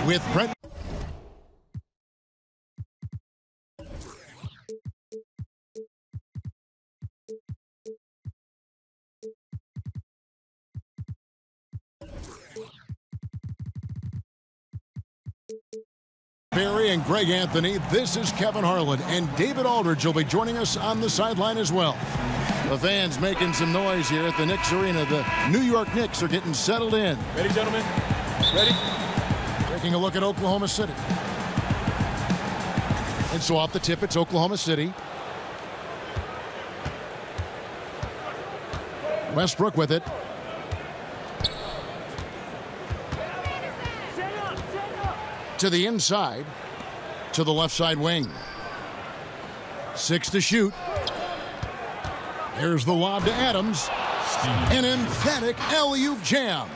with Brent. Barry and Greg Anthony, this is Kevin Harlan, and David Aldridge will be joining us on the sideline as well. The fans making some noise here at the Knicks Arena. The New York Knicks are getting settled in. Ready, gentlemen? Ready? Taking a look at Oklahoma City. And so off the tip, it's Oklahoma City. Westbrook with it. To the inside, to the left side wing. 6 to shoot. Here's the lob to Adams. An emphatic alley-oop jam.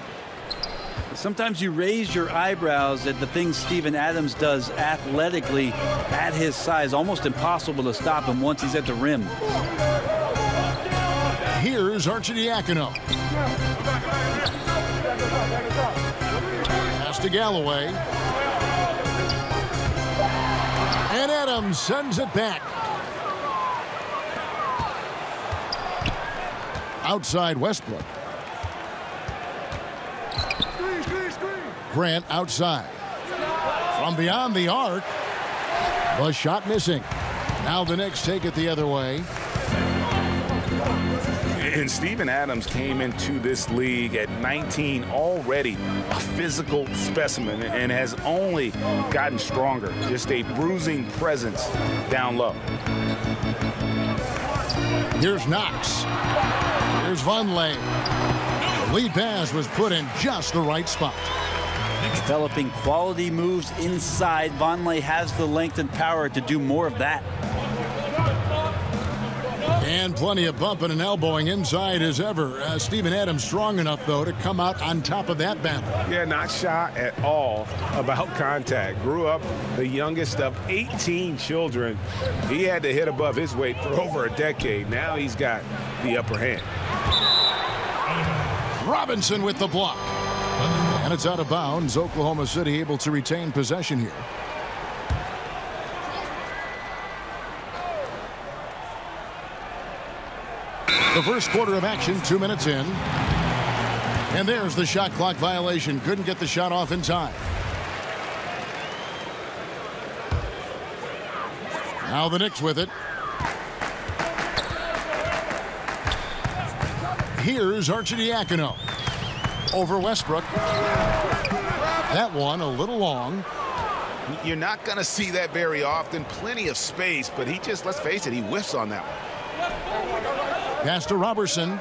Sometimes you raise your eyebrows at the things Steven Adams does athletically at his size. Almost impossible to stop him once he's at the rim. Here's Arcidiacono. Pass to Galloway. And Adams sends it back. Outside Westbrook. Grant outside. From beyond the arc. The shot missing. Now the Knicks take it the other way. And Steven Adams came into this league at 19, already a physical specimen, and has only gotten stronger. Just a bruising presence down low. Here's Knox. Here's Vonleh. The lead pass was put in just the right spot. Developing quality moves inside. Vonleh has the length and power to do more of that. And plenty of bumping and elbowing inside as ever. Steven Adams strong enough, though, to come out on top of that battle. Yeah, not shy at all about contact. Grew up the youngest of 18 children. He had to hit above his weight for over a decade. Now he's got the upper hand. Robinson with the block. And it's out of bounds. Oklahoma City able to retain possession here. The first quarter of action, 2 minutes in. And there's the shot clock violation. Couldn't get the shot off in time. Now the Knicks with it. Here's Arcidiacono. Over Westbrook. That one a little long. You're not going to see that very often. Plenty of space, but he just, let's face it, he whiffs on that one. Pass to Robertson.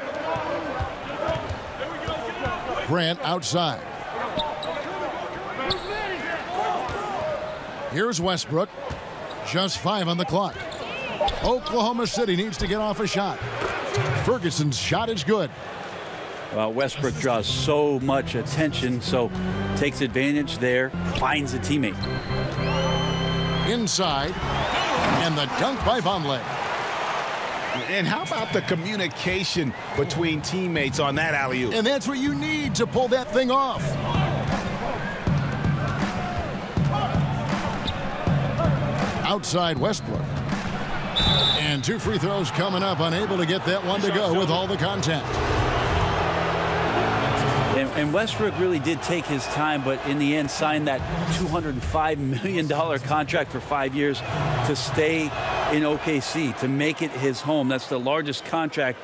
Grant outside. Here's Westbrook. Just 5 on the clock. Oklahoma City needs to get off a shot. Ferguson's shot is good. Well, Westbrook draws so much attention, so takes advantage there, finds a teammate. Inside. And the dunk by Vonleh. And how about the communication between teammates on that alley-oop? And that's what you need to pull that thing off. Outside Westbrook. And 2 free throws coming up. Unable to get that one to go with all the contact. And Westbrook really did take his time, but in the end signed that $205 million contract for 5 years to stay in OKC, to make it his home. That's the largest contract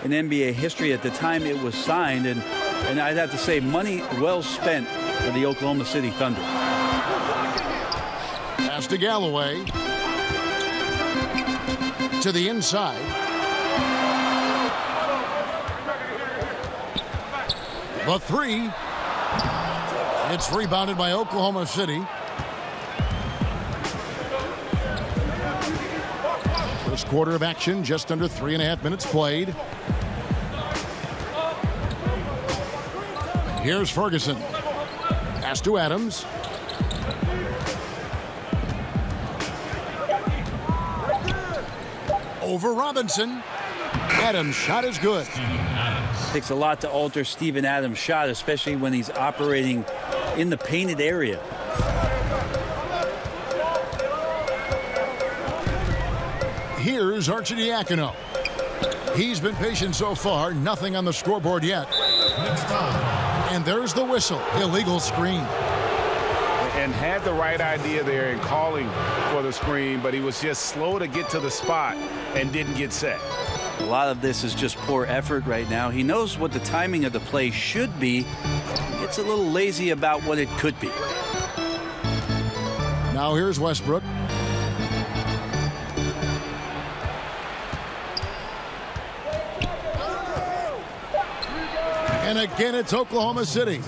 in NBA history at the time it was signed. And I'd have to say, money well spent for the Oklahoma City Thunder. Pass to Galloway. To the inside. The 3. It's rebounded by Oklahoma City. First quarter of action, just under 3.5 minutes played. Here's Ferguson. Pass to Adams. Over Robinson. Adams' shot is good. Takes a lot to alter Steven Adams' shot, especially when he's operating in the painted area. Here's Arcidiacono. He's been patient so far, nothing on the scoreboard yet. And there's the whistle, illegal screen. And had the right idea there in calling for the screen, but he was just slow to get to the spot and didn't get set. A lot of this is just poor effort right now. He knows what the timing of the play should be. Gets a little lazy about what it could be. Now here's Westbrook. And again, it's Oklahoma City.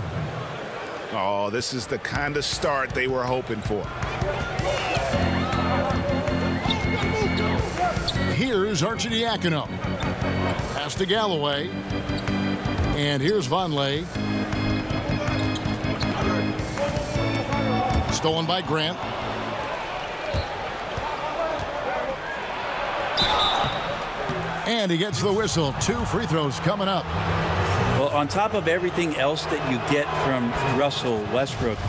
Oh, this is the kind of start they were hoping for. Here's Arcidiacono. Pass to Galloway. And here's Vonleh. Stolen by Grant. And he gets the whistle. 2 free throws coming up. Well, on top of everything else that you get from Russell Westbrook,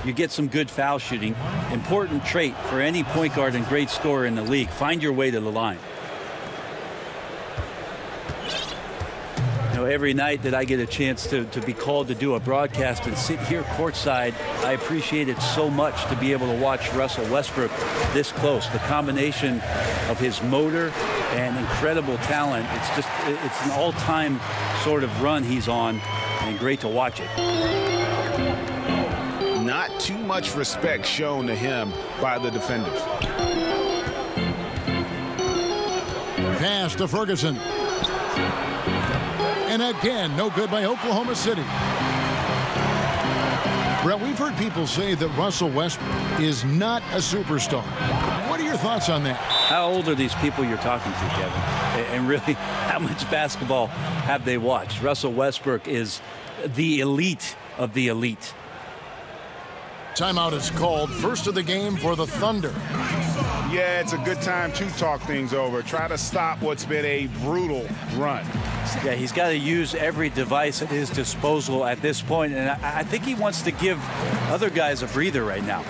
you get some good foul shooting. Important trait for any point guard and great scorer in the league. Find your way to the line. You know, every night that I get a chance to be called to do a broadcast and sit here courtside, I appreciate it so much to be able to watch Russell Westbrook this close. The combination of his motor and incredible talent. It's an all-time sort of run he's on, and great to watch it. Not too much respect shown to him by the defenders. Pass to Ferguson. And again, no good by Oklahoma City. Brett, we've heard people say that Russell Westbrook is not a superstar. What are your thoughts on that? How old are these people you're talking to, Kevin? And really, how much basketball have they watched? Russell Westbrook is the elite of the elite. Timeout is called. First of the game for the Thunder. Yeah, it's a good time to talk things over. Try to stop what's been a brutal run. Yeah, he's got to use every device at his disposal at this point, and I think he wants to give other guys a breather right now.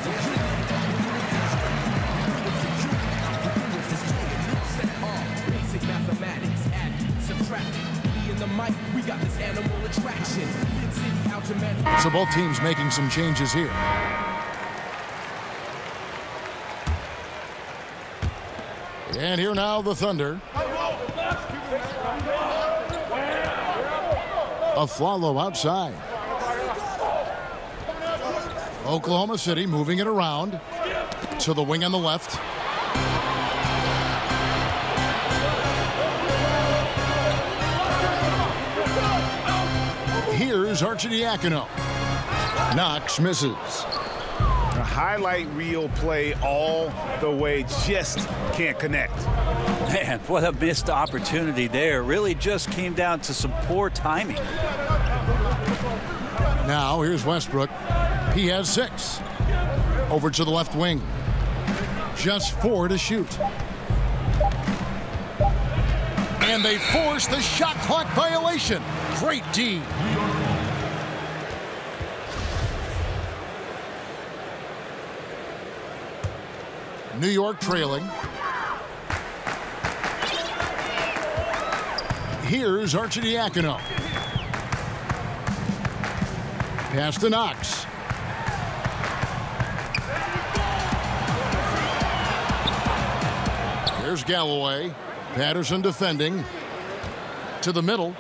So both teams making some changes here. And here now the Thunder. Aflalo outside. Oklahoma City moving it around to the wing on the left. Here's Arcidiacono. Knox misses. A highlight reel play all the way, just can't connect. Man, what a missed opportunity there. Really just came down to some poor timing. Now here's Westbrook. He has 6. Over to the left wing. Just 4 to shoot. And they force the shot clock violation. Great D. New York trailing. Here's Arcidiacono. Pass to Knox. Here's Galloway. Patterson defending. To the middle.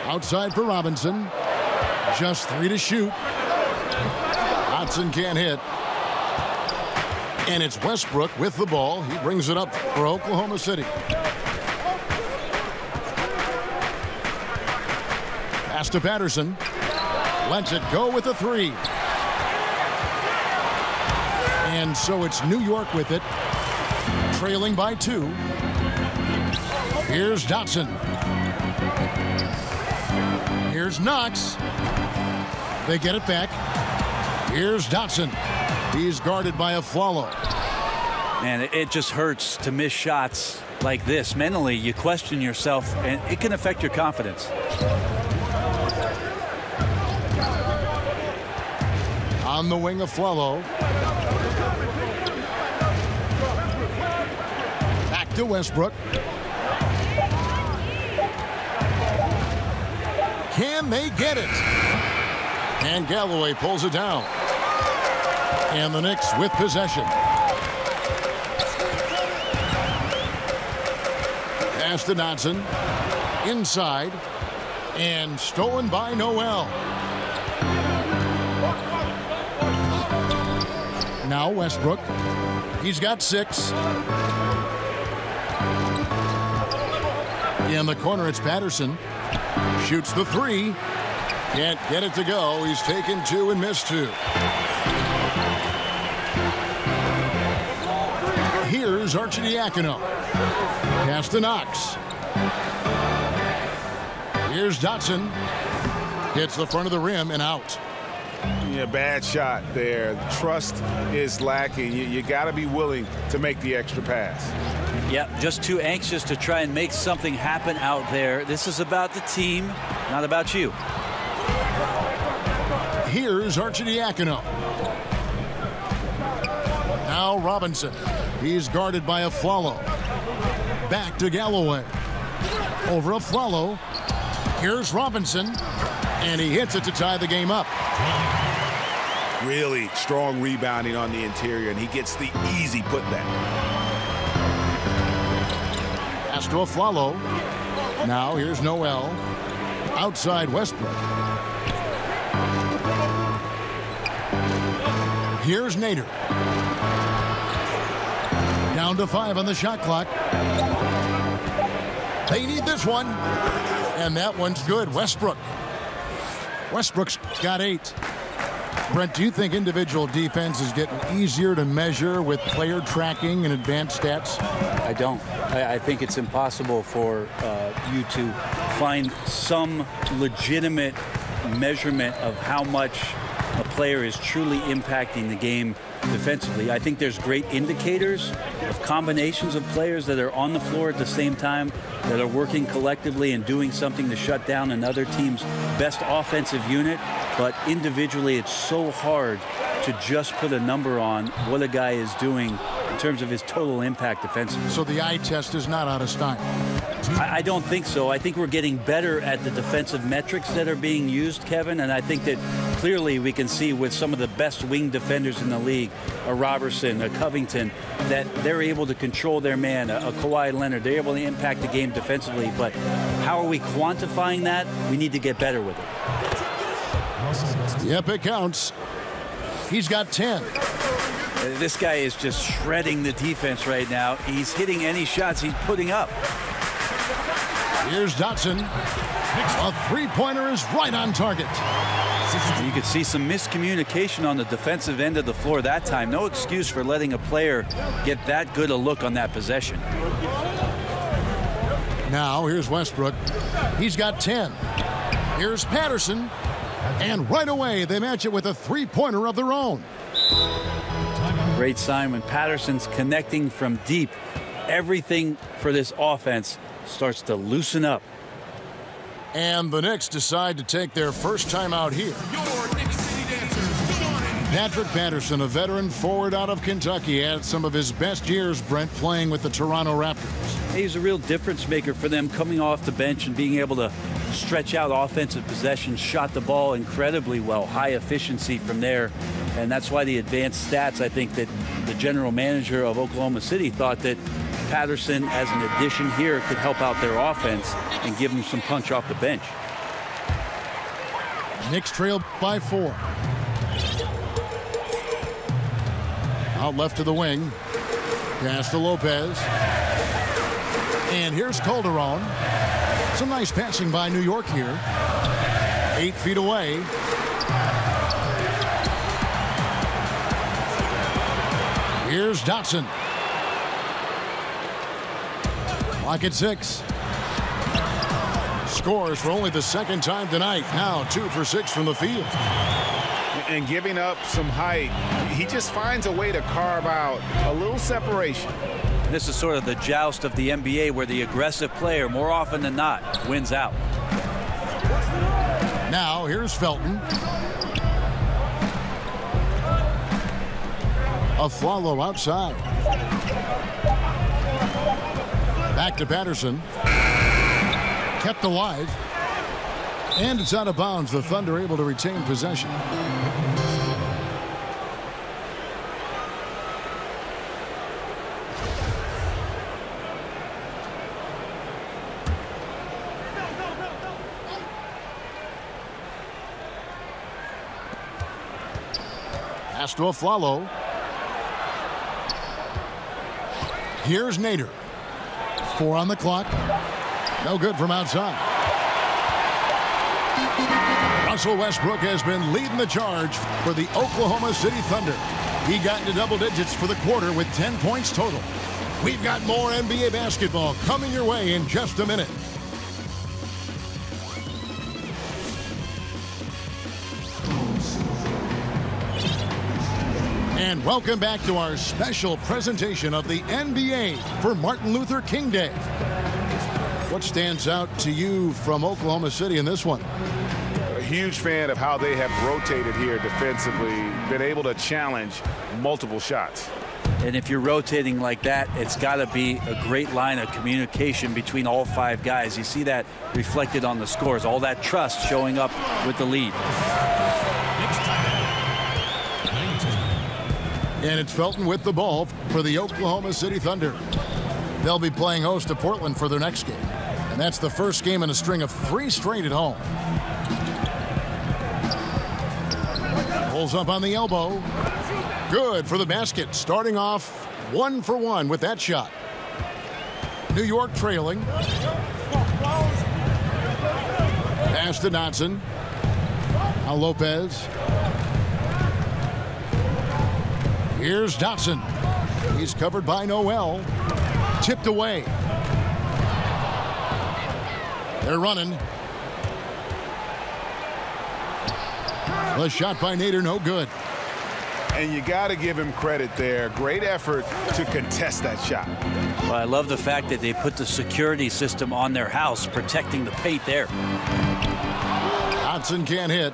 Outside for Robinson. Just 3 to shoot. Hodson can't hit. And it's Westbrook with the ball. He brings it up for Oklahoma City. Pass to Patterson. Lets it go with a 3. And so it's New York with it. Trailing by 2. Here's Dotson. Here's Knox. They get it back. Here's Dotson. He's guarded by Aflalo. Man, it just hurts to miss shots like this. Mentally, you question yourself, and it can affect your confidence. On the wing of Flello. Back to Westbrook. Can they get it? And Galloway pulls it down. And the Knicks with possession. Pass to Dotson. Inside. And stolen by Noel. Now Westbrook. He's got 6. In the corner, it's Patterson. Shoots the 3. Can't get it to go. He's taken 2 and missed 2. Here's Arcidiacono. Pass to Knox. Here's Dotson. Hits the front of the rim and out. Yeah, bad shot there. Trust is lacking. You got to be willing to make the extra pass. Yeah, just too anxious to try and make something happen out there. This is about the team, not about you. Here's Arcidiacono. Now Robinson. He's guarded by a Flello. Back to Galloway. Over a Flello. Here's Robinson. And he hits it to tie the game up. Really strong rebounding on the interior, and he gets the easy putback. Pass to a Flello. Now here's Noel. Outside Westbrook. Here's Nader. Down to 5 on the shot clock. They need this one. And that one's good. Westbrook. Westbrook's got 8. Brent, do you think individual defense is getting easier to measure with player tracking and advanced stats? I don't. I think it's impossible for you to find some legitimate measurement of how much a player is truly impacting the game defensively. I think there's great indicators of combinations of players that are on the floor at the same time, that are working collectively and doing something to shut down another team's best offensive unit. But individually, it's so hard to just put a number on what a guy is doing in terms of his total impact defensively. So the eye test is not out of style? I don't think so. I think we're getting better at the defensive metrics that are being used, Kevin, and I think that clearly we can see with some of the best wing defenders in the league, a Robertson, a Covington, that they're able to control their man, a Kawhi Leonard. They're able to impact the game defensively, but how are we quantifying that? We need to get better with it. Yep, it counts. He's got 10. This guy is just shredding the defense right now. He's hitting any shots he's putting up. Here's Dotson. A three-pointer is right on target. You could see some miscommunication on the defensive end of the floor that time. No excuse for letting a player get that good a look on that possession. Now here's Westbrook. He's got 10. Here's Patterson. And right away, they match it with a three-pointer of their own. Great sign when Patterson's connecting from deep. Everything for this offense starts to loosen up. And the Knicks decide to take their first time out here. Patrick Patterson, a veteran forward out of Kentucky, had some of his best years, Brent, playing with the Toronto Raptors. He's a real difference maker for them, coming off the bench and being able to stretch out offensive possessions, shot the ball incredibly well, high efficiency from there. And that's why the advanced stats, I think that the general manager of Oklahoma City thought that Patterson, as an addition here, could help out their offense and give them some punch off the bench. Knicks trail by 4. Out left to the wing. Pass to Lopez. And here's Calderon. Some nice passing by New York here. 8 feet away. Here's Dotson. Clock at 6. Scores for only the second time tonight. Now 2 for 6 from the field. And giving up some height, he just finds a way to carve out a little separation. This is sort of the joust of the NBA where the aggressive player, more often than not, wins out. Now here's Felton. Aflalo outside. Back to Patterson. Kept alive. And it's out of bounds. The Thunder able to retain possession. Pass to Aflalo. Here's Nader. 4 on the clock. No good from outside. Russell Westbrook has been leading the charge for the Oklahoma City Thunder. He got into double digits for the quarter with 10 points total. We've got more NBA basketball coming your way in just a minute. And welcome back to our special presentation of the NBA for Martin Luther King Day. What stands out to you from Oklahoma City in this one? A huge fan of how they have rotated here defensively, been able to challenge multiple shots. And if you're rotating like that, it's got to be a great line of communication between all 5 guys. You see that reflected on the scores, all that trust showing up with the lead. And it's Felton with the ball for the Oklahoma City Thunder. They'll be playing host to Portland for their next game. And that's the first game in a string of 3 straight at home. Pulls up on the elbow. Good for the basket. Starting off 1 for 1 with that shot. New York trailing. Pass to Dotson. Now Lopez. Here's Dotson. He's covered by Noel. Tipped away. They're running. The shot by Nader, no good. And you got to give him credit there. Great effort to contest that shot. Well, I love the fact that they put the security system on their house, protecting the paint there. Dotson can't hit.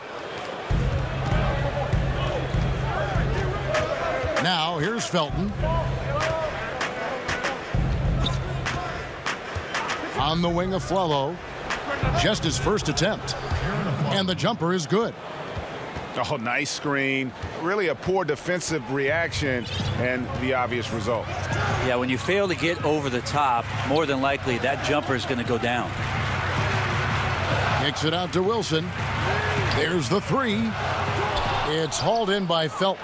Now, here's Felton. On the wing of Aflalo. Just his first attempt. And the jumper is good. Oh, nice screen. Really a poor defensive reaction and the obvious result. Yeah, when you fail to get over the top, more than likely that jumper is going to go down. Kicks it out to Wilson. There's the 3. It's hauled in by Felton.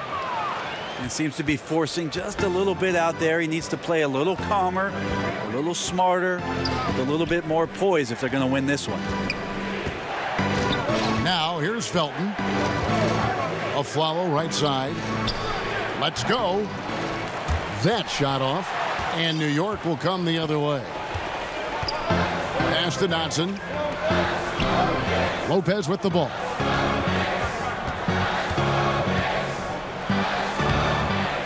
And seems to be forcing just a little bit out there. He needs to play a little calmer, a little smarter, with a little bit more poise if they're going to win this one. Now here's Felton. Aflalo right side. Let's go. That shot off. And New York will come the other way. Pass to Dotson. Lopez with the ball.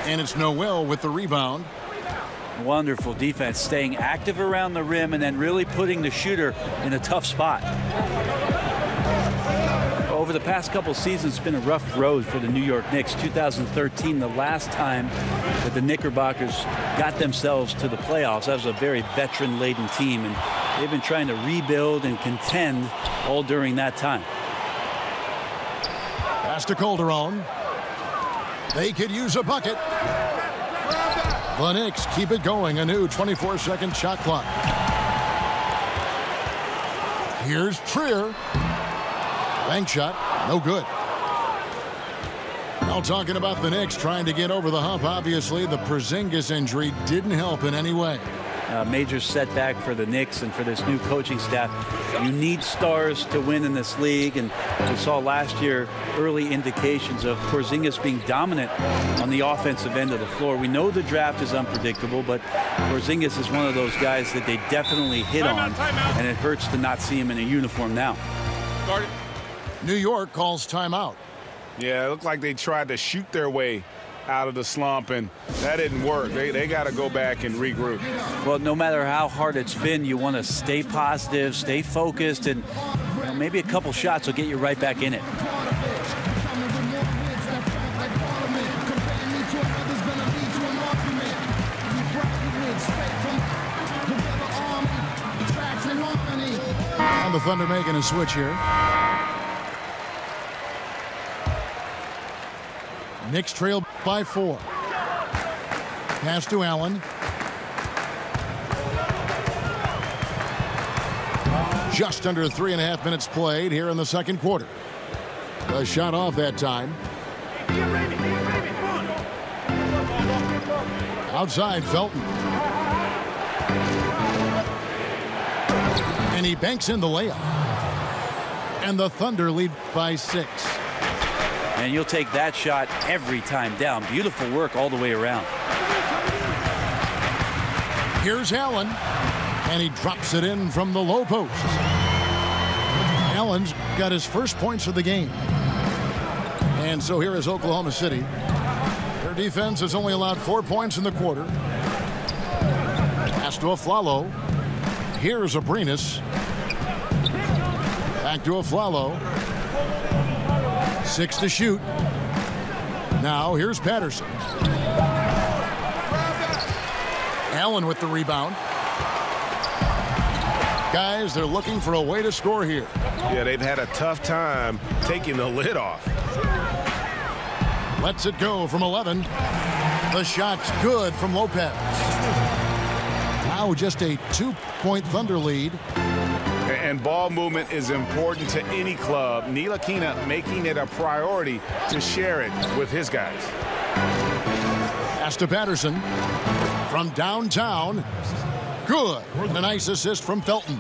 And it's Noel with the rebound. Wonderful defense, staying active around the rim and then really putting the shooter in a tough spot. Over the past couple seasons, it's been a rough road for the New York Knicks. 2013, the last time that the Knickerbockers got themselves to the playoffs. That was a very veteran-laden team, and they've been trying to rebuild and contend all during that time. Pass to Calderon. They could use a bucket. The Knicks keep it going. A new 24-second shot clock. Here's Trier. Bank shot. No good. Now talking about the Knicks trying to get over the hump. Obviously, the Porzingis injury didn't help in any way. A major setback for the Knicks and for this new coaching staff. You need stars to win in this league, and we saw last year early indications of Porzingis being dominant on the offensive end of the floor. We know the draft is unpredictable, but Porzingis is one of those guys that they definitely hit on, and it hurts to not see him in a uniform now. New York calls timeout. Yeah, it looked like they tried to shoot their way out of the slump, and that didn't work. They got to go back and regroup. Well, no matter how hard it's been, you want to stay positive, stay focused, and maybe a couple shots will get you right back in it. And the Thunder making a switch here. Knicks trail by 4. Pass to Allen. Just under 3.5 minutes played here in the second quarter. A shot off that time. Outside, Felton. And he banks in the layup. And the Thunder lead by 6. And you'll take that shot every time down. Beautiful work all the way around. Here's Allen. And he drops it in from the low post. Allen's got his first points of the game. And so here is Oklahoma City. Their defense has only allowed 4 points in the quarter. Pass to Aflalo. Here's Abrinas. Back to Aflalo. 6 to shoot. Now here's Patterson. Allen with the rebound. Guys, they're looking for a way to score here. Yeah, they've had a tough time taking the lid off. Lets it go from 11. The shot's good from Lopez. Now just a 2-point Thunder lead. And ball movement is important to any club. Ntilikina making it a priority to share it with his guys. Pass to Patterson. From downtown. Good. And a nice assist from Felton.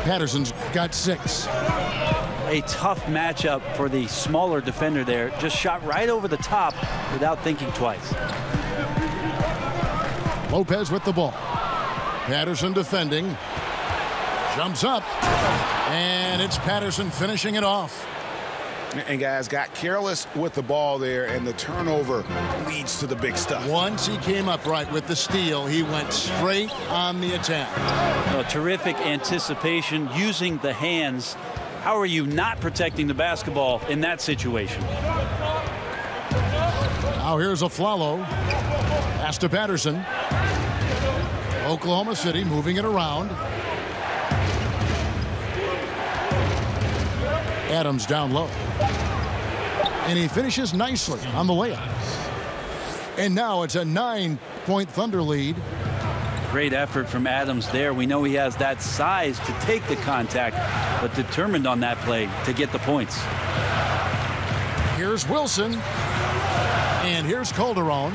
Patterson's got 6. A tough matchup for the smaller defender there. Just shot right over the top without thinking twice. Lopez with the ball. Patterson defending. Jumps up. And it's Patterson finishing it off. And guys got careless with the ball there, and the turnover leads to the big stuff. Once he came upright with the steal, he went straight on the attack. Terrific anticipation using the hands. How are you not protecting the basketball in that situation? Now here's Aflalo. Pass to Patterson. Oklahoma City moving it around. Adams down low. And he finishes nicely on the layup. And now it's a 9-point Thunder lead. Great effort from Adams there. We know he has that size to take the contact, but determined on that play to get the points. Here's Wilson. And here's Calderon.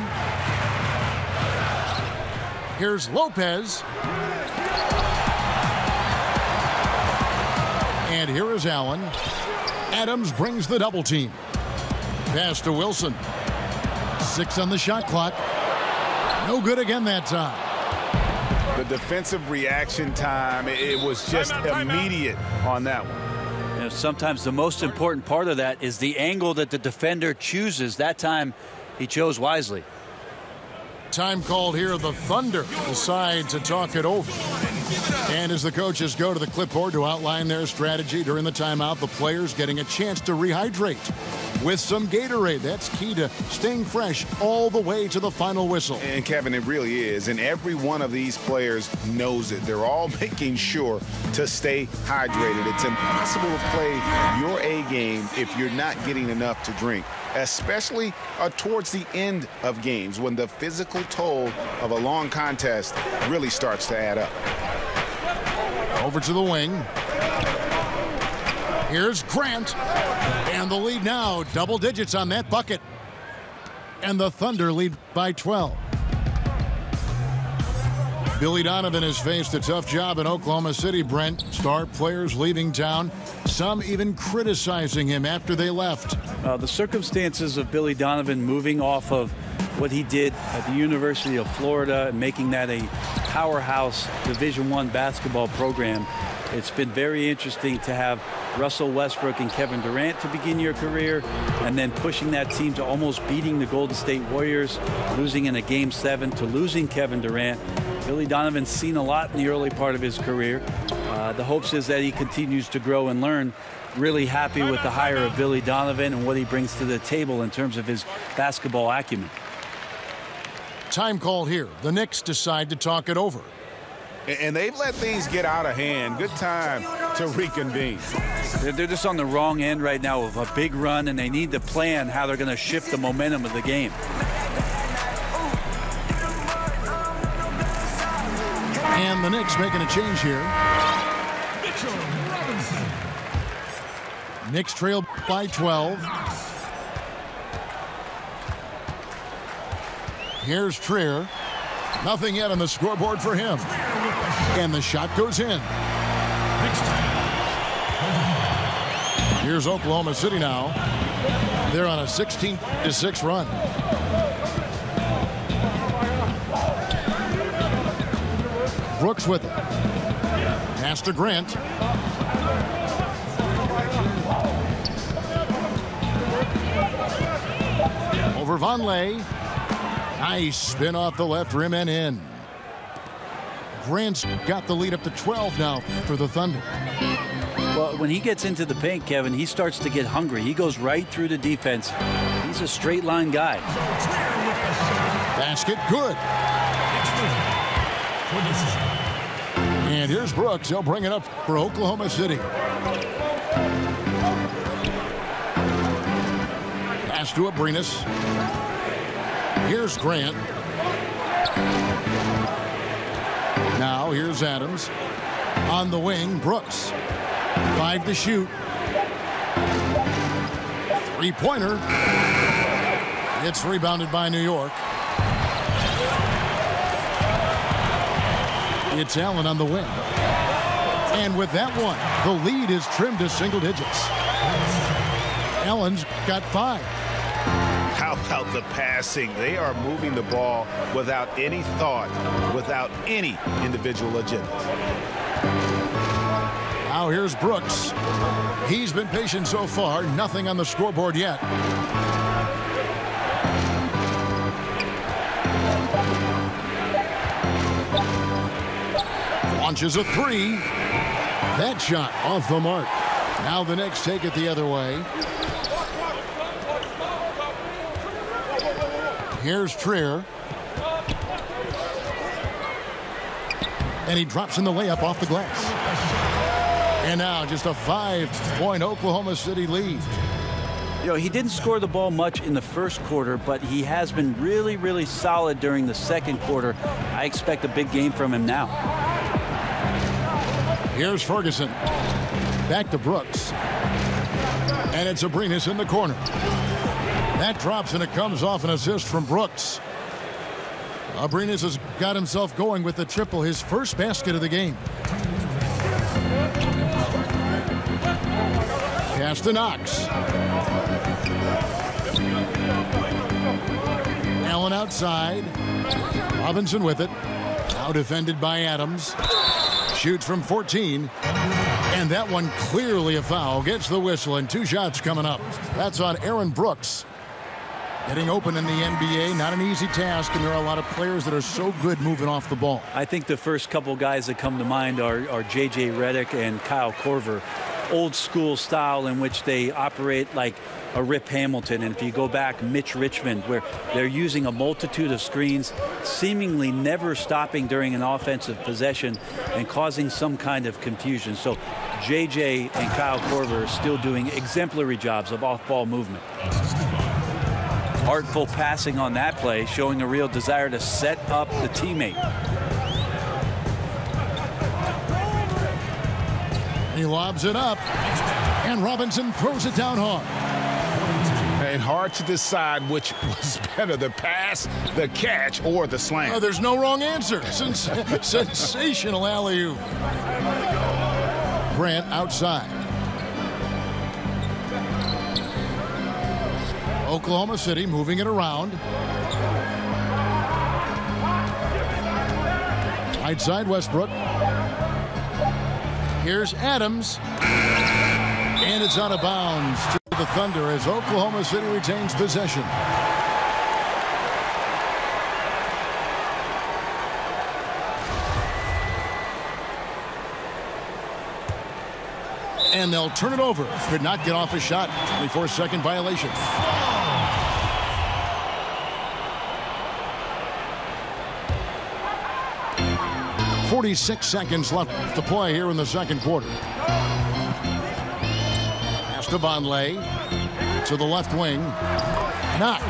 Here's Lopez. And here is Allen. Adams brings the double team. Pass to Wilson. 6 on the shot clock. No good again that time. The defensive reaction time, it was just immediate on that one. You know, sometimes the most important part of that is the angle that the defender chooses. That time he chose wisely. Time called here. The Thunder decide to talk it over. And as the coaches go to the clipboard to outline their strategy during the timeout, the players getting a chance to rehydrate with some Gatorade. That's key to staying fresh all the way to the final whistle. And Kevin, it really is. And every one of these players knows it. They're all making sure to stay hydrated. It's impossible to play your A game if you're not getting enough to drink, especially towards the end of games when the physical toll of a long contest really starts to add up. Over to the wing. Here's Grant. And the lead now, double digits on that bucket. And the Thunder lead by 12. Billy Donovan has faced a tough job in Oklahoma City, Brent. Star players leaving town, some even criticizing him after they left. The circumstances of Billy Donovan moving off of what he did at the University of Florida and making that a powerhouse Division I basketball program. It's been very interesting to have Russell Westbrook and Kevin Durant to begin your career, and then pushing that team to almost beating the Golden State Warriors, losing in a Game 7 to losing Kevin Durant. Billy Donovan's seen a lot in the early part of his career. The hopes is that he continues to grow and learn. Really happy with the hire of Billy Donovan and what he brings to the table in terms of his basketball acumen. Time called here. The Knicks decide to talk it over. And they've let things get out of hand. Good time to reconvene. They're just on the wrong end right now of a big run, and they need to plan how they're going to shift the momentum of the game. And the Knicks making a change here. Knicks trail by 12. Here's Trier. Nothing yet on the scoreboard for him. And the shot goes in. Here's Oklahoma City now. They're on a 16-6 run. Brooks with it. Pass to Grant. Over Vonleh. Nice spin off the left rim and in. Grant's got the lead up to 12 now for the Thunder. Well, when he gets into the paint, Kevin, he starts to get hungry. He goes right through the defense. He's a straight line guy. Basket good. And here's Brooks. He'll bring it up for Oklahoma City. Pass to Abrinas. Here's Grant. Now here's Adams. On the wing, Brooks. 5 to shoot. Three-pointer. It's rebounded by New York. It's Allen on the wing. And with that one, the lead is trimmed to single digits. Allen's got 5. How about the passing? They are moving the ball without any thought, without any individual agenda. Now here's Brooks. He's been patient so far. Nothing on the scoreboard yet. Launches a 3. That shot off the mark. Now the Knicks take it the other way. Here's Trier. And he drops in the layup off the glass. And now just a 5-point Oklahoma City lead. You know, he didn't score the ball much in the first quarter, but he has been really, really solid during the second quarter. I expect a big game from him now. Here's Ferguson. Back to Brooks. And it's Abrinas in the corner. That drops, and it comes off an assist from Brooks. Abrinas has got himself going with the triple, his first basket of the game. Pass to Knox. Allen outside. Robinson with it. Now defended by Adams. Shoots from 14. And that one clearly a foul. Gets the whistle, and 2 shots coming up. That's on Aaron Brooks. Getting open in the NBA, not an easy task, and there are a lot of players that are so good moving off the ball. I think the first couple guys that come to mind are J.J. Redick and Kyle Korver. Old school style in which they operate like a Rip Hamilton. And if you go back, Mitch Richmond, where they're using a multitude of screens, seemingly never stopping during an offensive possession and causing some kind of confusion. So J.J. and Kyle Korver are still doing exemplary jobs of off-ball movement. Artful passing on that play, showing a real desire to set up the teammate. He lobs it up, and Robinson throws it down hard. And hard to decide which was better, the pass, the catch, or the slam. Oh, there's no wrong answer. Sensational alley-oop. Grant outside. Oklahoma City moving it around. Right side, Westbrook. Here's Adams. And it's out of bounds to the Thunder as Oklahoma City retains possession. And they'll turn it over. Could not get off a shot. 24-second violation. 46 seconds left to play here in the second quarter. Vonleh to the left wing. Knox.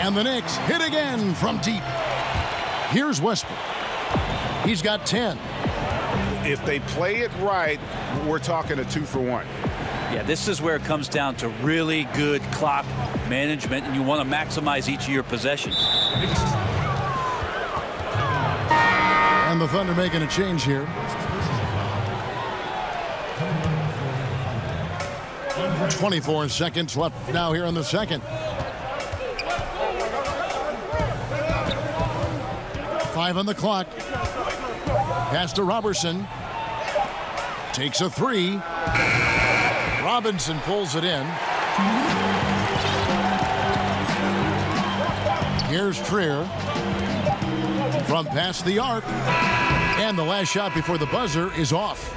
And the Knicks hit again from deep. Here's Westbrook. He's got 10. If they play it right, we're talking a 2-for-1. Yeah, this is where it comes down to really good clock management, and you want to maximize each of your possessions. And the Thunder making a change here. 24 seconds left now here in the second. 5 on the clock. Pass to Robertson. Takes a 3. Robinson pulls it in. Here's Trier from past the arc. And the last shot before the buzzer is off.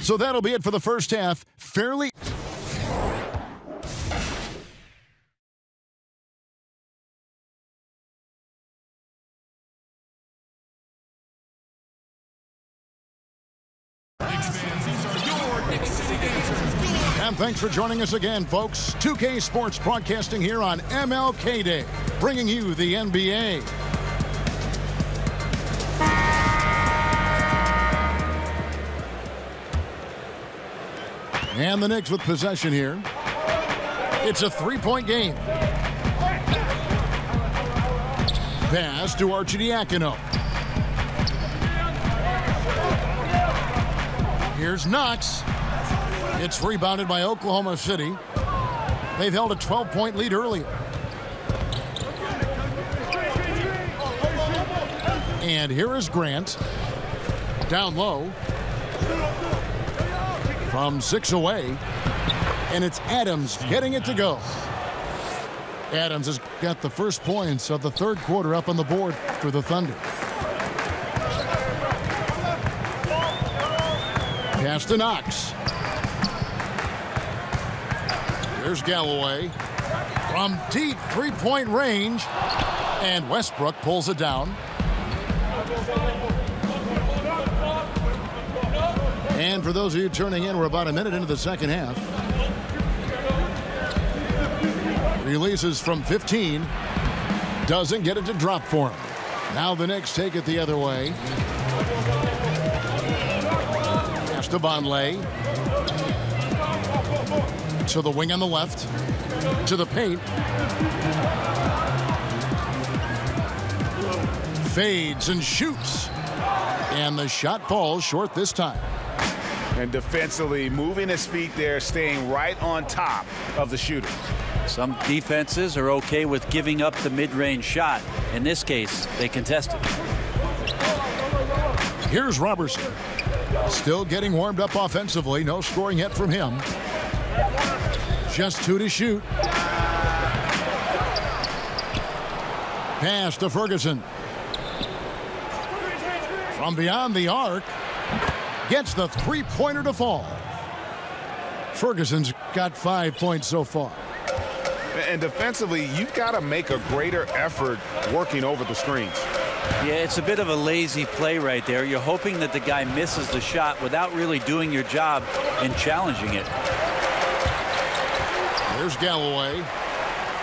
So that'll be it for the first half. Fairly... And thanks for joining us again, folks. 2K Sports broadcasting here on MLK Day, bringing you the NBA. And the Knicks with possession here. It's a 3-point game. Pass to Arcidiacono. Here's Knox. It's rebounded by Oklahoma City. They've held a 12-point lead earlier. And here is Grant. Down low. From 6 away. And it's Adams getting it to go. Adams has got the first points of the third quarter up on the board for the Thunder. Pass to Knox. Here's Galloway from deep three-point range, and Westbrook pulls it down. And for those of you turning in, we're about a minute into the second half. Releases from 15. Doesn't get it to drop for him. Now the Knicks take it the other way. Pass to Vonleh. To the wing on the left. To the paint. Fades and shoots. And the shot falls short this time. And defensively, moving his feet there, staying right on top of the shooter. Some defenses are okay with giving up the mid-range shot. In this case, they contest it. Here's Robertson. Still getting warmed up offensively. No scoring yet from him. Just 2 to shoot. Pass to Ferguson. From beyond the arc. Gets the three-pointer to fall. Ferguson's got 5 points so far. And defensively, you've got to make a greater effort working over the screens. Yeah, it's a bit of a lazy play right there. You're hoping that the guy misses the shot without really doing your job and challenging it. There's Galloway.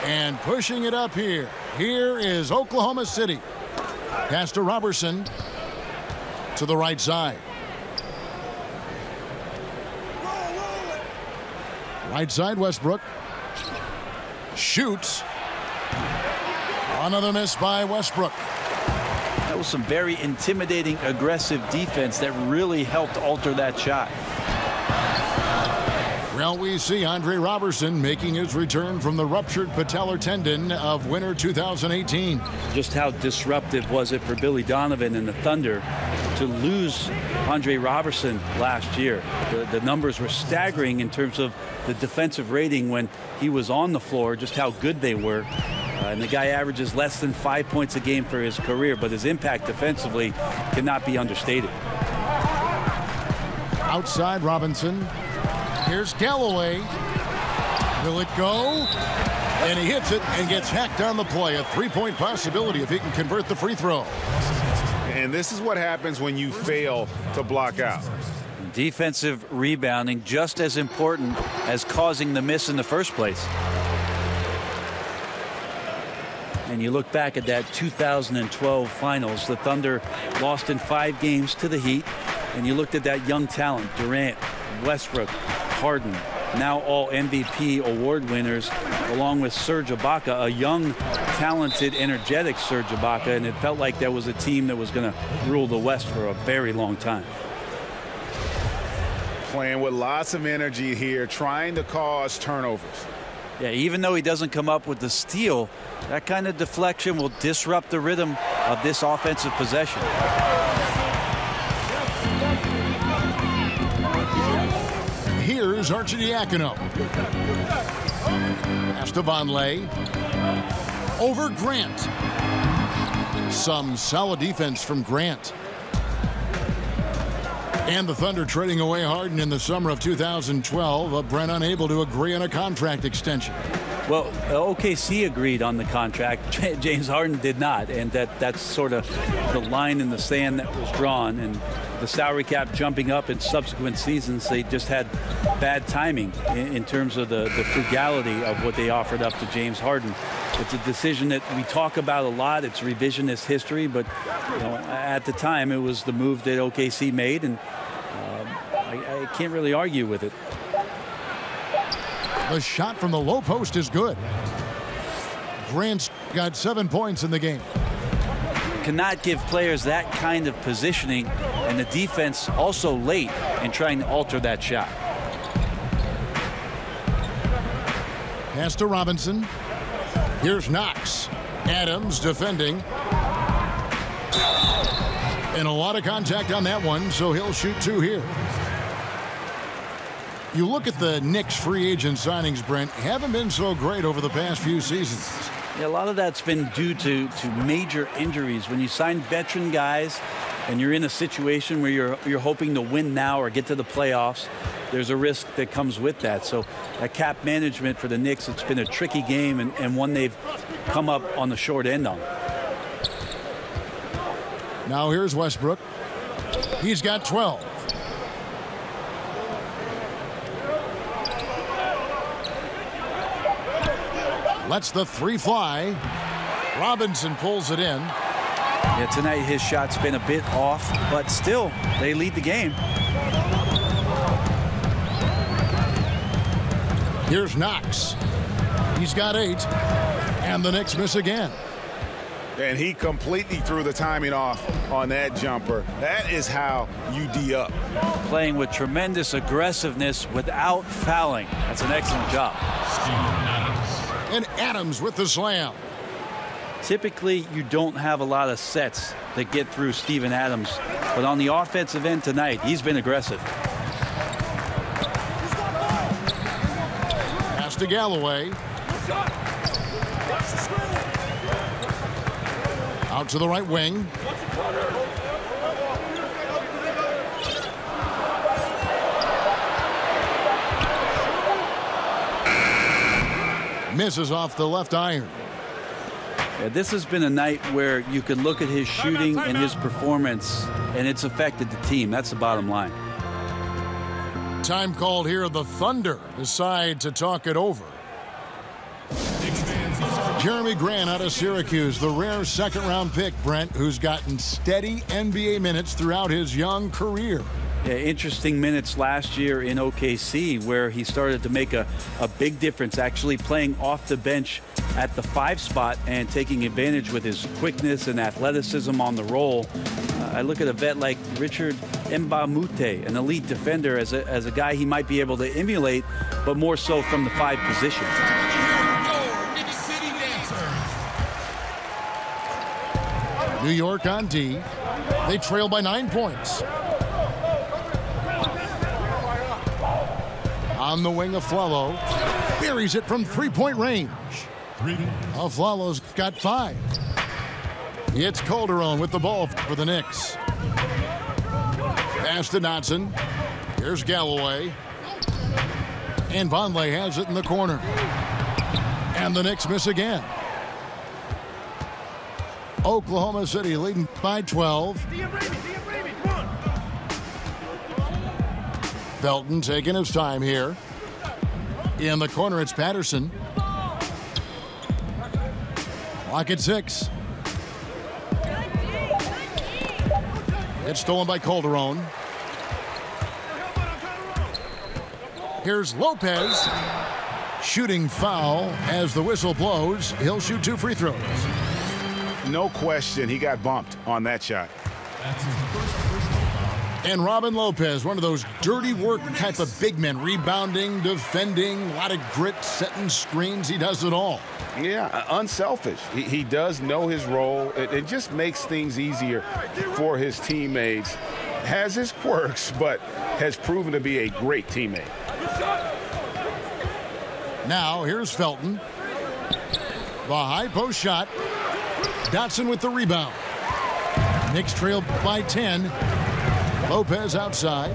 And pushing it up here. Here is Oklahoma City. Pass to Robertson. To the right side. Right side, Westbrook. Shoots. Another miss by Westbrook. That was some very intimidating, aggressive defense that really helped alter that shot. Well, we see Andre Robertson making his return from the ruptured patellar tendon of winter 2018. Just how disruptive was it for Billy Donovan and the Thunder to lose Andre Robertson last year? The numbers were staggering in terms of the defensive rating when he was on the floor, just how good they were. And the guy averages less than 5 points a game for his career, but his impact defensively cannot be understated. Outside Robinson. Here's Galloway. Will it go? And he hits it and gets hacked on the play. A three-point possibility if he can convert the free throw. And this is what happens when you fail to block out. Defensive rebounding just as important as causing the miss in the first place. And you look back at that 2012 finals, the Thunder lost in 5 games to the Heat. And you looked at that young talent, Durant, Westbrook, Harden, now all MVP award winners, along with Serge Ibaka, a young, talented, energetic Serge Ibaka, and it felt like that was a team that was going to rule the West for a very long time. Playing with lots of energy here, trying to cause turnovers. Yeah, even though he doesn't come up with the steal, that kind of deflection will disrupt the rhythm of this offensive possession. Here's Arcidiacono. Pass to Vonleh. Over Grant. Some solid defense from Grant. And the Thunder trading away Harden in the summer of 2012. Brent unable to agree on a contract extension. Well, OKC agreed on the contract. James Harden did not, and that's sort of the line in the sand that was drawn. And the salary cap jumping up in subsequent seasons, they just had bad timing in terms of the frugality of what they offered up to James Harden. It's a decision that we talk about a lot. It's revisionist history, but at the time it was the move that OKC made, and I can't really argue with it. The shot from the low post is good. Grant's got 7 points in the game. Cannot give players that kind of positioning, and the defense also late in trying to alter that shot. Pass to Robinson. Here's Knox. Adams defending. And a lot of contact on that one, so he'll shoot 2 here. You look at the Knicks free agent signings, Brent, haven't been so great over the past few seasons. Yeah, a lot of that's been due to major injuries. When you sign veteran guys and you're in a situation where you're hoping to win now or get to the playoffs, there's a risk that comes with that. So that cap management for the Knicks, it's been a tricky game and one they've come up on the short end on. Now here's Westbrook. He's got 12. Lets the 3 fly. Robinson pulls it in. Yeah, tonight his shot's been a bit off, but still, they lead the game. Here's Knox. He's got 8. And the Knicks miss again. And he completely threw the timing off on that jumper. That is how you D up. Playing with tremendous aggressiveness without fouling. That's an excellent job. And Adams with the slam. Typically, you don't have a lot of sets that get through Steven Adams. But on the offensive end tonight, he's been aggressive. Pass to Galloway. Out to the right wing. Misses off the left iron. Yeah, this has been a night where you could look at his shooting and his performance, and it's affected the team. That's the bottom line. Time called here. The Thunder decide to talk it over. Jeremy Grant out of Syracuse, the rare second-round pick, Brent, who's gotten steady NBA minutes throughout his young career. Yeah, interesting minutes last year in OKC where he started to make a big difference, actually playing off the bench at the 5 spot and taking advantage with his quickness and athleticism on the roll. I look at a vet like Richard Mbamute, an elite defender, as a guy he might be able to emulate, but more so from the 5 position. New York on D. They trail by 9 points. On the wing, Aflalo buries it from 3-point range. Aflalo's got 5. It's Calderon with the ball for the Knicks. Pass to Dotson. Here's Galloway. And Vonleh has it in the corner. And the Knicks miss again. Oklahoma City leading by 12. Felton taking his time here. In the corner, it's Patterson. Clock at 6. It's stolen by Calderon. Here's Lopez. Shooting foul as the whistle blows. He'll shoot 2 free throws. No question, he got bumped on that shot. And Robin Lopez, one of those dirty work type of big men, rebounding, defending, a lot of grit, setting screens. He does it all. Yeah, unselfish. He does know his role. It just makes things easier for his teammates. Has his quirks, but has proven to be a great teammate. Now, here's Felton. The high post shot. Dotson with the rebound. Knicks trail by 10. Lopez outside.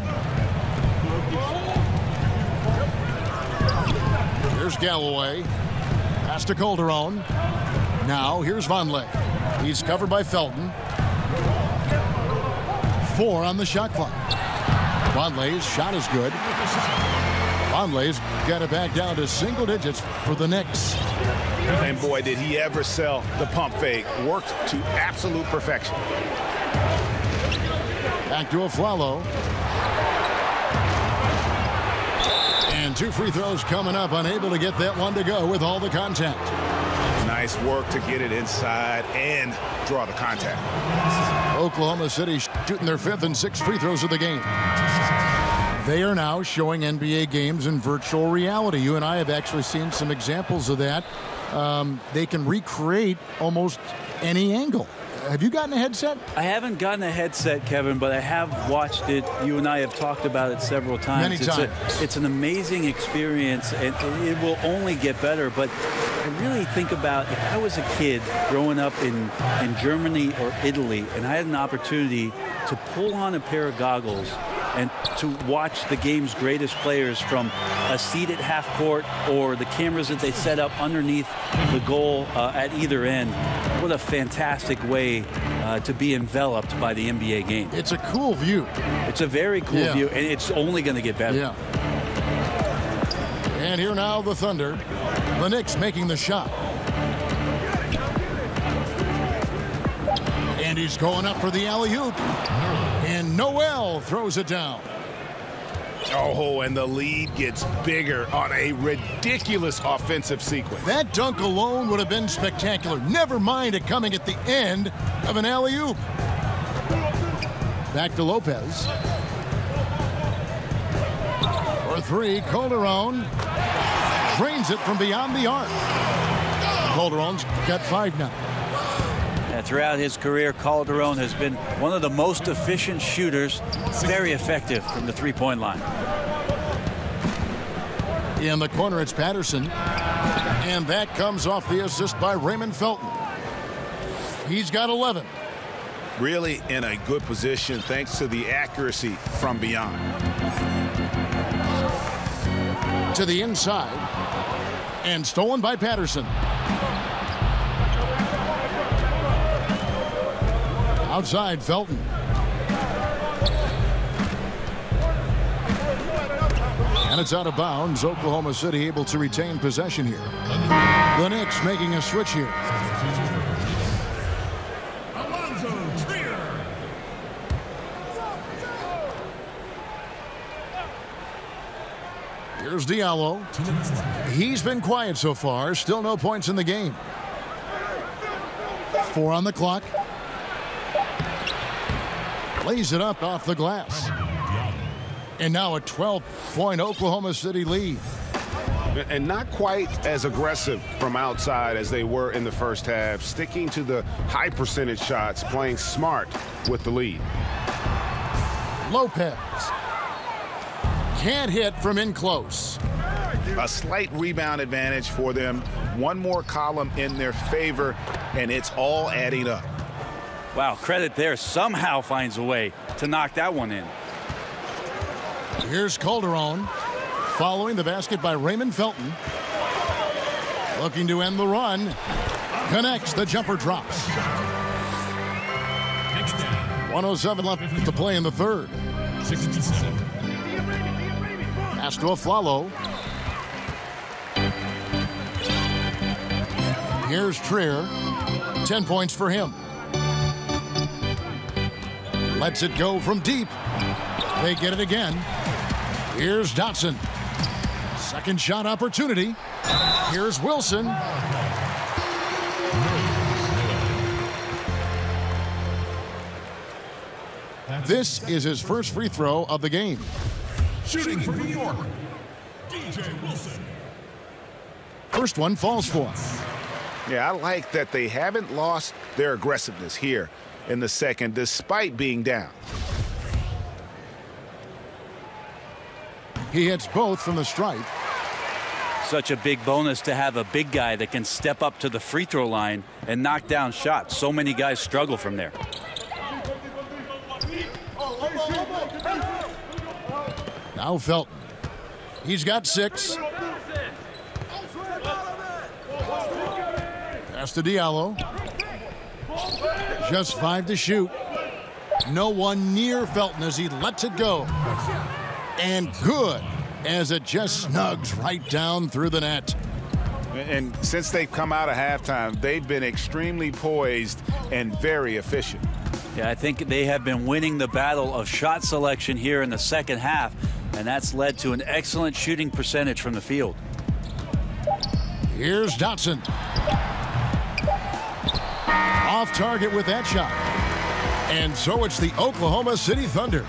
Here's Galloway. Pass to Calderon. Now, here's Vonleh. He's covered by Felton. 4 on the shot clock. Vonleh's shot is good. Vonleh's got it back down to single digits for the Knicks. And boy, did he ever sell the pump fake. Worked to absolute perfection. Back to Aflalo. And 2 free throws coming up. Unable to get that one to go with all the contact. Nice work to get it inside and draw the contact. Oklahoma City shooting their 5th and 6th free throws of the game. They are now showing NBA games in virtual reality. You and I have actually seen some examples of that. They can recreate almost any angle. Have you gotten a headset? I haven't gotten a headset, Kevin, but I have watched it. You and I have talked about it several times. Many times. It's an amazing experience, and it will only get better. But I really think about if I was a kid growing up in Germany or Italy, and I had an opportunity to pull on a pair of goggles and to watch the game's greatest players from a seat at half court or the cameras that they set up underneath the goal at either end. What a fantastic way to be enveloped by the NBA game. It's a cool view. It's a very cool view, and it's only going to get better. Yeah. And here now the Thunder. The Knicks making the shot. And he's going up for the alley-oop. And Noel throws it down. Oh, and the lead gets bigger on a ridiculous offensive sequence. That dunk alone would have been spectacular. Never mind it coming at the end of an alley-oop. Back to Lopez. For 3, Calderon drains it from beyond the arc. Calderon's got 5 now. Throughout his career, Calderon has been one of the most efficient shooters, very effective from the three-point line. In the corner, it's Patterson. And that comes off the assist by Raymond Felton. He's got 11. Really in a good position thanks to the accuracy from beyond. To the inside. And stolen by Patterson. Outside, Felton. And it's out of bounds. Oklahoma City able to retain possession here. The Knicks making a switch here. Here's Diallo. He's been quiet so far. Still no points in the game. 4 on the clock. Lays it up off the glass. And now a 12-point Oklahoma City lead. And not quite as aggressive from outside as they were in the first half. Sticking to the high percentage shots, playing smart with the lead. Lopez. Can't hit from in close. A slight rebound advantage for them. One more column in their favor, and it's all adding up. Wow, credit there. Somehow finds a way to knock that one in. Here's Calderon. Following the basket by Raymond Felton. Looking to end the run. Connects. The jumper drops. 1:07 left to play in the third. 67. Pass to Aflalo. Here's Trier. 10 points for him. Lets it go from deep. They get it again. Here's Dotson. Second shot opportunity. Here's Wilson. This is his first free throw of the game. Shooting for New York, DJ Wilson. First one falls for. Yeah, I like that they haven't lost their aggressiveness here in the second, despite being down. He hits both from the stripe. Such a big bonus to have a big guy that can step up to the free throw line and knock down shots. So many guys struggle from there. Now Felton. He's got 6. Pass to Diallo. Just 5 to shoot. No one near Felton as he lets it go. And good, as it just snugs right down through the net. And since they've come out of halftime, they've been extremely poised and very efficient. Yeah, I think they have been winning the battle of shot selection here in the second half, and that's led to an excellent shooting percentage from the field. Here's Dotson. Off target with that shot. And so it's the Oklahoma City Thunder,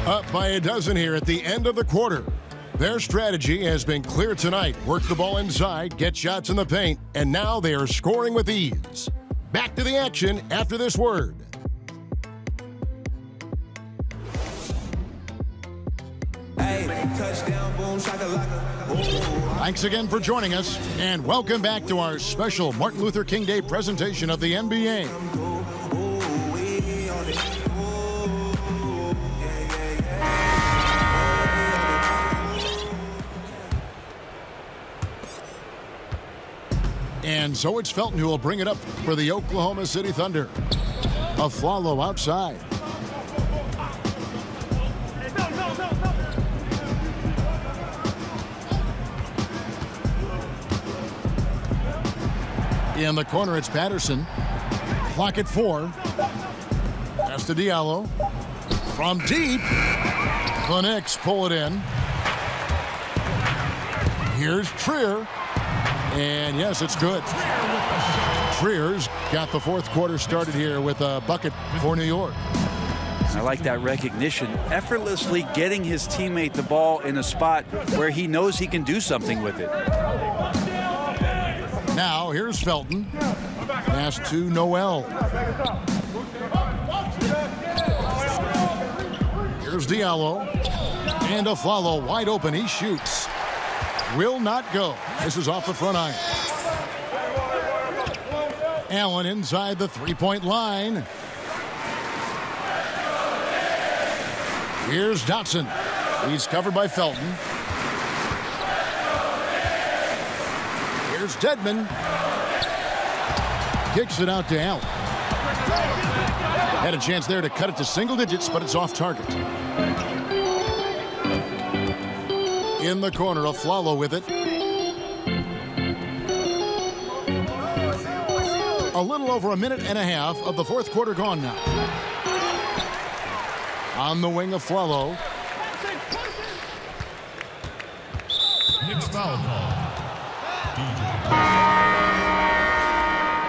up by a dozen here at the end of the quarter. Their strategy has been clear tonight. Work the ball inside, get shots in the paint, and now they are scoring with ease. Back to the action after this word. Thanks again for joining us, and welcome back to our special Martin Luther King Day presentation of the NBA. And so it's Felton who will bring it up for the Oklahoma City Thunder. Aflalo outside. In the corner, it's Patterson. Clock at 4. Pass to Diallo. From deep. The Knicks pull it in. Here's Trier. And yes, it's good. Trier's got the fourth quarter started here with a bucket for New York. I like that recognition. Effortlessly getting his teammate the ball in a spot where he knows he can do something with it. Now, here's Felton. Pass to Noel. Here's Diallo. And Aflalo wide open. He shoots. Will not go. This is off the front iron. Allen inside the three-point line. Here's Dotson. He's covered by Felton. Here's Dedmon. Kicks it out to Allen. Had a chance there to cut it to single digits, but it's off target. In the corner, Aflalo with it. A little over a minute and a half of the fourth quarter gone now. On the wing, Aflalo. Knicks foul call.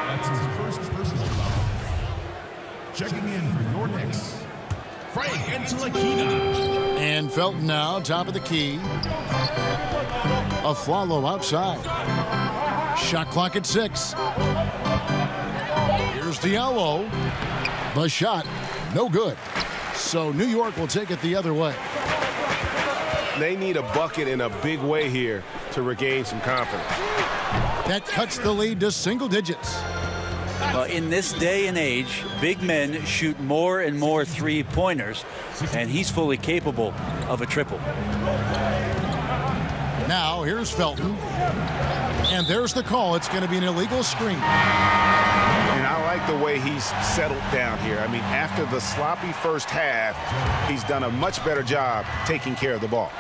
That's his first personal foul. Checking in for your Knicks, Frank Ntilikina. And Felton now, top of the key. Aflalo outside. Shot clock at 6. Here's Diallo. The shot, no good. So New York will take it the other way. They need a bucket in a big way here to regain some confidence. That cuts the lead to single digits. In this day and age, big men shoot more and more three-pointers, and he's fully capable of a triple. Now here's Felton. And there's the call. It's going to be an illegal screen. And I like the way he's settled down here. I mean, after the sloppy first half, he's done a much better job taking care of the ball.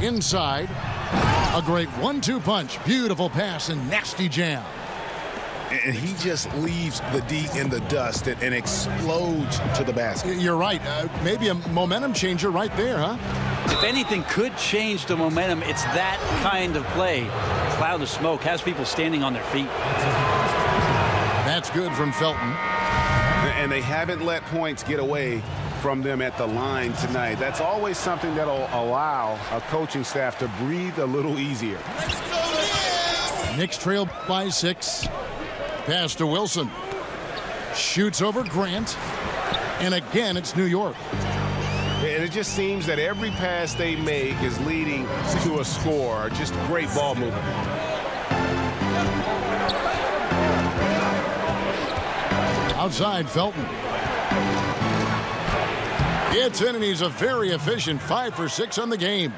Inside, a great 1-2 punch. Beautiful pass and nasty jam. And he just leaves the D in the dust and explodes to the basket. You're right. Maybe a momentum changer right there, huh? If anything could change the momentum, it's that kind of play. Cloud of smoke has people standing on their feet. That's good from Felton. And they haven't let points get away from them at the line tonight. That's always something that'll allow a coaching staff to breathe a little easier. Knicks trail by 6. Pass to Wilson. Shoots over Grant. And again, it's New York. And it just seems that every pass they make is leading to a score. Just great ball movement. Outside, Felton. It's in, and he's a very efficient 5 for 6 on the game.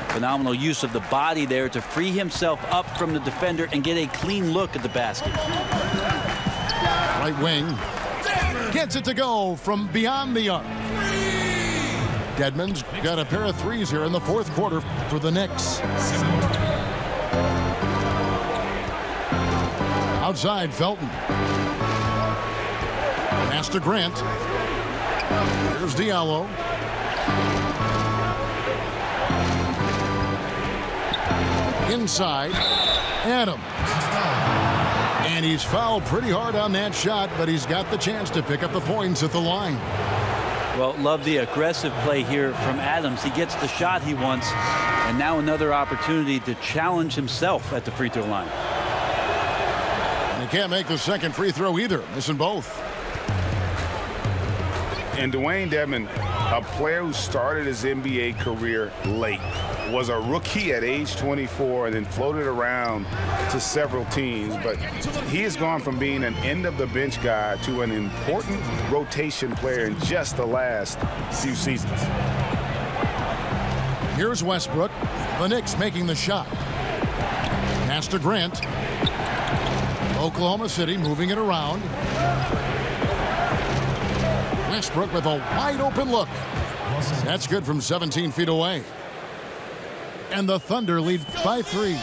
Phenomenal use of the body there to free himself up from the defender and get a clean look at the basket. Right wing. Gets it to go from beyond the arc. Dedmon's got a pair of threes here in the fourth quarter for the Knicks. Outside, Felton. Pass to Grant. Here's Diallo. Inside, Adams. And he's fouled pretty hard on that shot, but he's got the chance to pick up the points at the line. Well, love the aggressive play here from Adams. He gets the shot he wants, and now another opportunity to challenge himself at the free throw line. And he can't make the second free throw either, missing both. And Dwayne Dedmon, a player who started his NBA career late, was a rookie at age 24 and then floated around to several teams. But he has gone from being an end-of-the-bench guy to an important rotation player in just the last few seasons. Here's Westbrook. The Knicks making the shot. Pass to Grant. Oklahoma City moving it around. Westbrook with a wide-open look. That's good from 17 feet away. And the Thunder lead by 3.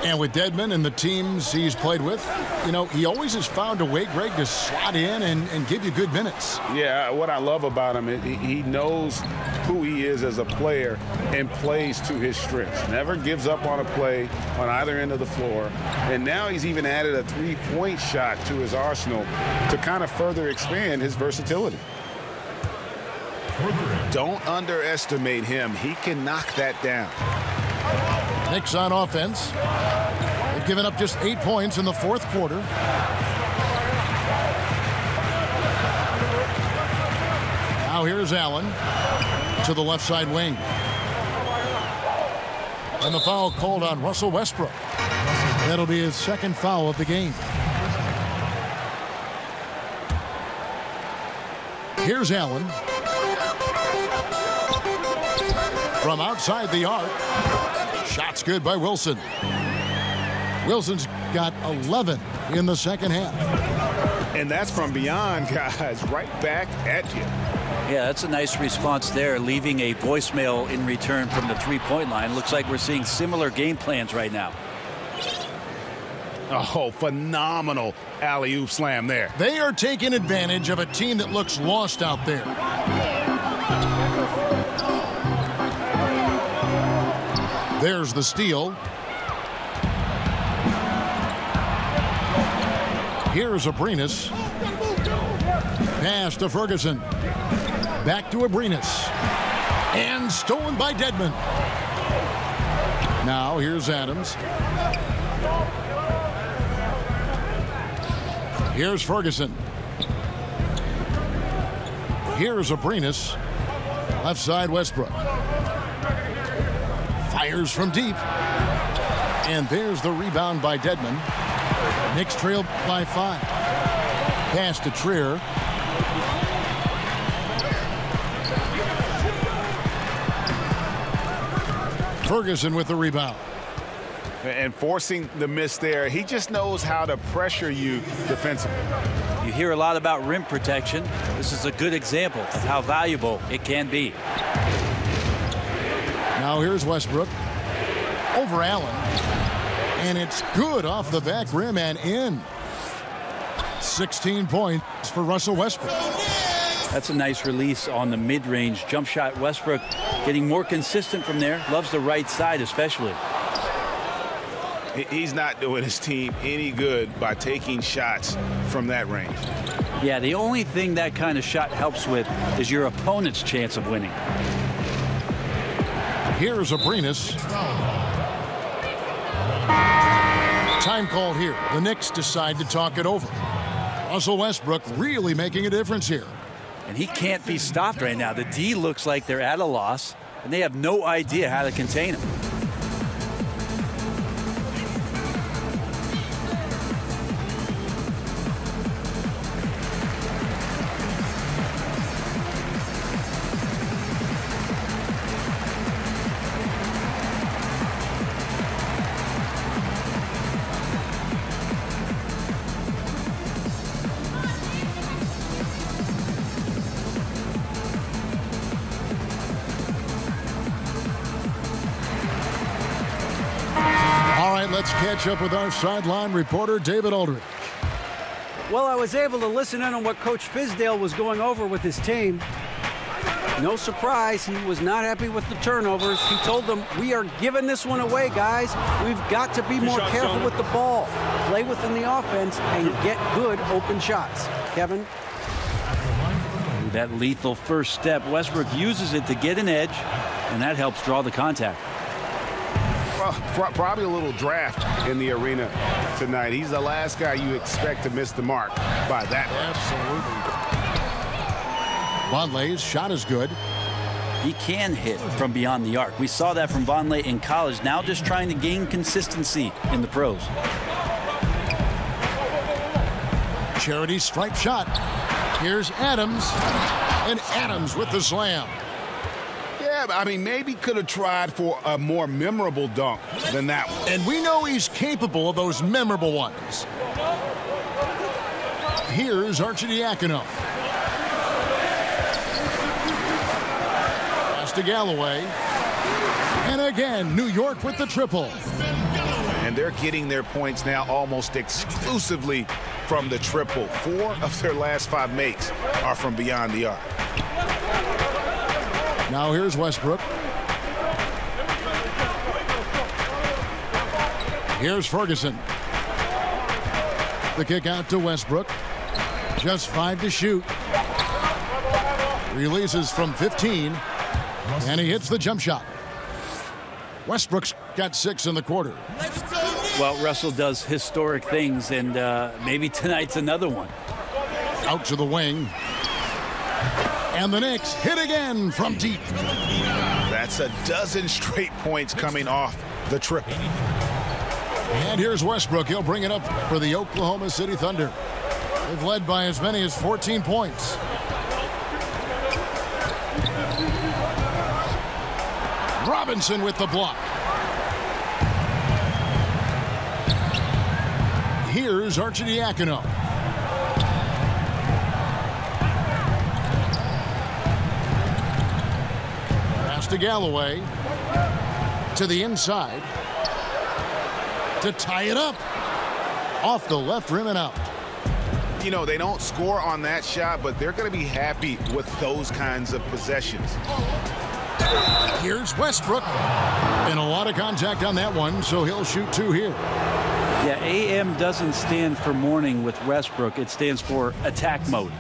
And with Dedmon and the teams he's played with, you know, he always has found a way, Greg, to slot in and give you good minutes. Yeah, what I love about him is he knows who he is as a player and plays to his strengths. Never gives up on a play on either end of the floor. And now he's even added a three-point shot to his arsenal to kind of further expand his versatility. Don't underestimate him. He can knock that down. Knicks on offense. They've given up just 8 points in the fourth quarter. Now here's Allen to the left side wing. And the foul called on Russell Westbrook. That'll be his second foul of the game. Here's Allen. From outside the arc. Shot's good by Wilson. Wilson's got 11 in the second half. And that's from beyond, guys, right back at you. Yeah, that's a nice response there, leaving a voicemail in return from the three-point line. Looks like we're seeing similar game plans right now. Oh, phenomenal alley-oop slam there. They are taking advantage of a team that looks lost out there. There's the steal. Here's Abrinas. Pass to Ferguson. Back to Abrinas. And stolen by Dedmon. Now here's Adams. Here's Ferguson. Here's Abrinas. Left side Westbrook. Fires from deep. And there's the rebound by Dedmon. Knicks trail by 5. Pass to Trier. Ferguson with the rebound. And forcing the miss there, he just knows how to pressure you defensively. You hear a lot about rim protection. This is a good example of how valuable it can be. Now here's Westbrook over Allen, and it's good off the back rim and in. 16 points for Russell Westbrook. That's a nice release on the mid-range jump shot. Westbrook getting more consistent from there. Loves the right side especially. He's not doing his team any good by taking shots from that range. Yeah, the only thing that kind of shot helps with is your opponent's chance of winning. Here's Abrinas. Time called here. The Knicks decide to talk it over. Russell Westbrook really making a difference here. And he can't be stopped right now. The D looks like they're at a loss, and they have no idea how to contain him. Let's catch up with our sideline reporter, David Aldridge. Well, I was able to listen in on what Coach Fizdale was going over with his team. No surprise, he was not happy with the turnovers. He told them, we are giving this one away, guys. We've got to be more careful with the ball, play within the offense, and get good open shots. Kevin? That lethal first step, Westbrook uses it to get an edge, and that helps draw the contact. Well, probably a little draft in the arena tonight. He's the last guy you expect to miss the mark by that. Absolutely. Vonleh's shot is good. He can hit from beyond the arc. We saw that from Vonleh in college. Now just trying to gain consistency in the pros. Charity stripe shot. Here's Adams. And Adams with the slam. Yeah, I mean, maybe could have tried for a more memorable dunk than that one. And we know he's capable of those memorable ones. Here's Arcidiacono. Pass to Galloway. And again, New York with the triple. And they're getting their points now almost exclusively from the triple. 4 of their last 5 makes are from beyond the arc. Now here's Westbrook. Here's Ferguson. The kick out to Westbrook. Just 5 to shoot. Releases from 15. And he hits the jump shot. Westbrook's got 6 in the quarter. Well, Russell does historic things, and maybe tonight's another one. Out to the wing. And the Knicks hit again from deep. That's a dozen straight points coming off the triple. And here's Westbrook. He'll bring it up for the Oklahoma City Thunder. They've led by as many as 14 points. Robinson with the block. Here's Arcidiacono. To Galloway, to the inside, to tie it up, off the left rim and out. You know, they don't score on that shot, but they're going to be happy with those kinds of possessions. Here's Westbrook. And a lot of contact on that one, so he'll shoot 2 here. Yeah, AM doesn't stand for morning with Westbrook. It stands for attack mode.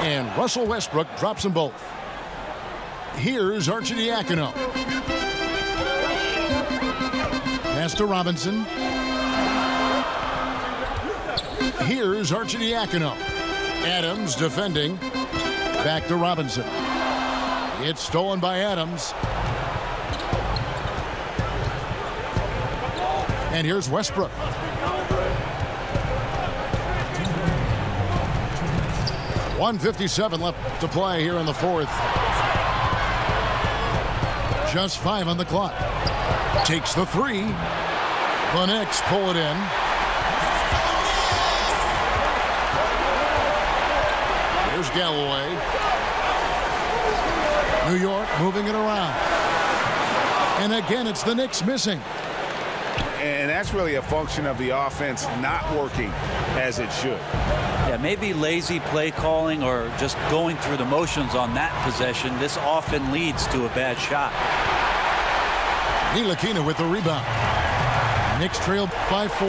And Russell Westbrook drops them both. Here's Arcidiacono. Pass to Robinson. Here's Arcidiacono. Adams defending. Back to Robinson. It's stolen by Adams. And here's Westbrook. 1:57 left to play here in the 4th. Just 5 on the clock. Takes the 3. The Knicks pull it in. Here's Galloway. New York moving it around. And again, it's the Knicks missing. And that's really a function of the offense not working as it should. Yeah, maybe lazy play calling or just going through the motions on that possession. This often leads to a bad shot. Ntilikina with the rebound. Knicks trail by 4.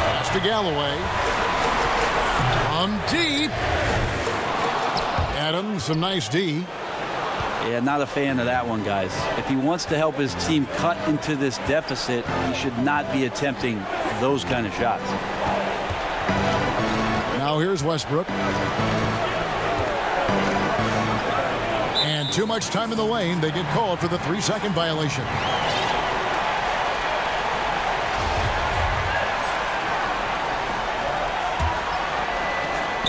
Pass to Galloway. On deep. Adams, some nice D. Yeah, not a fan of that one, guys. If he wants to help his team cut into this deficit, he should not be attempting those kind of shots. Now here's Westbrook. And too much time in the lane. They get called for the 3-second violation.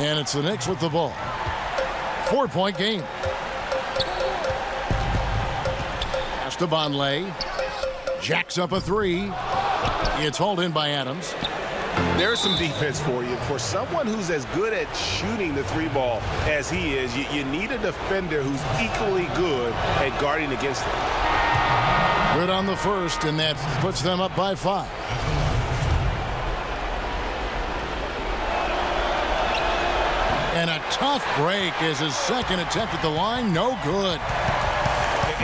And it's the Knicks with the ball. 4-point game. Pass to Vonleh. Jacks up a 3. It's hauled in by Adams. There's some defense for you. For someone who's as good at shooting the 3-ball as he is, you need a defender who's equally good at guarding against it. Good on the first, and that puts them up by 5. And a tough break is his second attempt at the line. No good.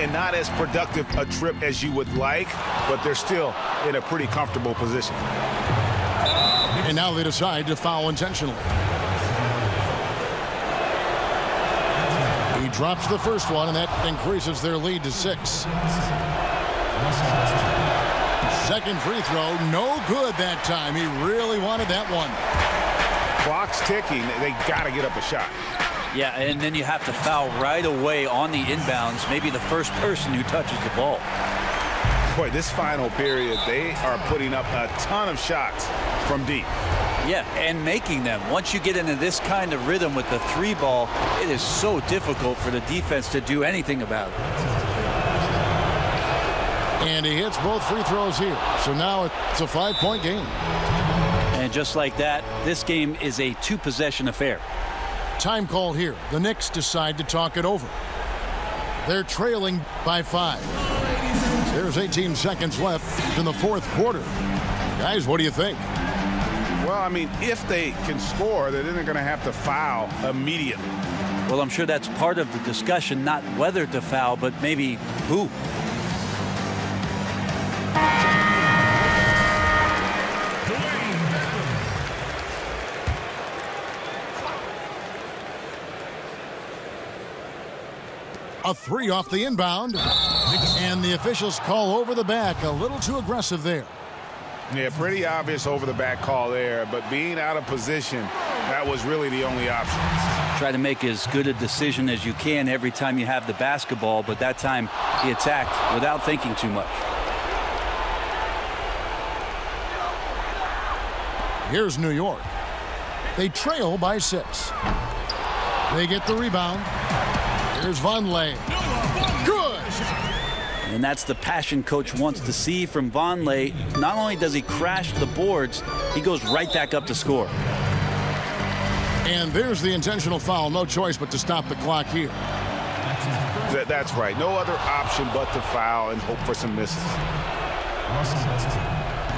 And not as productive a trip as you would like, but they're still in a pretty comfortable position. And now they decide to foul intentionally. He drops the first one, and that increases their lead to 6. Second free throw, no good that time. He really wanted that one. Clock's ticking. They got to get up a shot. Yeah, and then you have to foul right away on the inbounds, maybe the first person who touches the ball. Boy, this final period, they are putting up a ton of shots from deep. Yeah, and making them. Once you get into this kind of rhythm with the 3-ball, it is so difficult for the defense to do anything about it. And he hits both free throws here. So now it's a 5-point game. And just like that, this game is a 2-possession affair. Time call here. The Knicks decide to talk it over. They're trailing by 5. There's 18 seconds left in the 4th quarter. Guys, what do you think? Well, I mean, if they can score, then they're going to have to foul immediately. Well, I'm sure that's part of the discussion, not whether to foul, but maybe who. A 3 off the inbound. And the officials call over the back. A little too aggressive there. Yeah, pretty obvious over the back call there, but being out of position, that was really the only option. Try to make as good a decision as you can every time you have the basketball, but that time he attacked without thinking too much. Here's New York. They trail by 6. They get the rebound. Here's Vonleh. Good! And that's the passion coach wants to see from Vonleh. Not only does he crash the boards, he goes right back up to score. And there's the intentional foul. No choice but to stop the clock here. That's right. No other option but to foul and hope for some misses.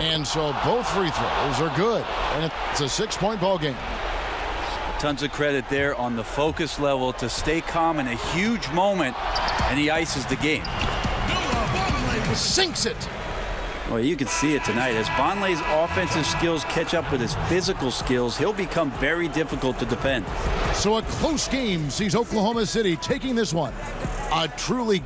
And so both free throws are good. And it's a 6-point ball game. Tons of credit there on the focus level to stay calm in a huge moment, and he ices the game. Sinks it. Well, you can see it tonight. As Vonleh's offensive skills catch up with his physical skills, he'll become very difficult to defend. So a close game sees Oklahoma City taking this one. A truly